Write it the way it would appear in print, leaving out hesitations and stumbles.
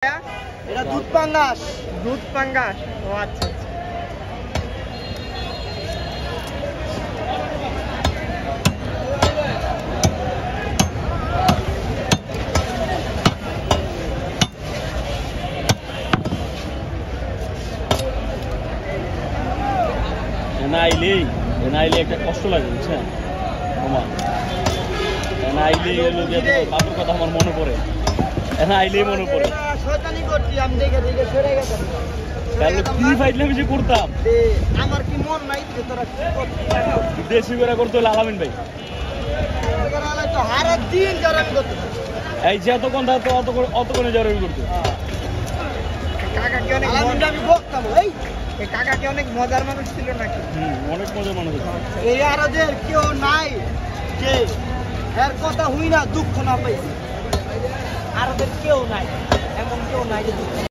এটা দুধ পাঙ্গাস। দুধ পাঙ্গাস। ও আচ্ছা আচ্ছা। এনাইলে একটা কষ্ট লাগে বুঝছেন আমার এনাইলে বাবুর কথা আমার মনে পড়ে এনাইলেই মনে পড়ে শয়তানি করছি আমি দেখে দেখে সরে গেলাম কি ফাইটলে আমি যে করতাম আমার কি মন নাই যে তোরা কি করছিস দেশি করে করতে হলে আলামিন ভাই তো হারের দিন জরাম করতে এই যে এতক্ষণ থাকতো অতক্ষণে জরাম করতো কাকাকে অনেক আমি বকতাম এই কাকাকে অনেক মজার মানুষ ছিল নাকি? অনেক মজার মানুষ এই আরদের কেউ নাই যে এর কথা হুই না দুঃখ না পাইছে আরদের কেউ নাই এমন কেউ নাই যে দুঃখ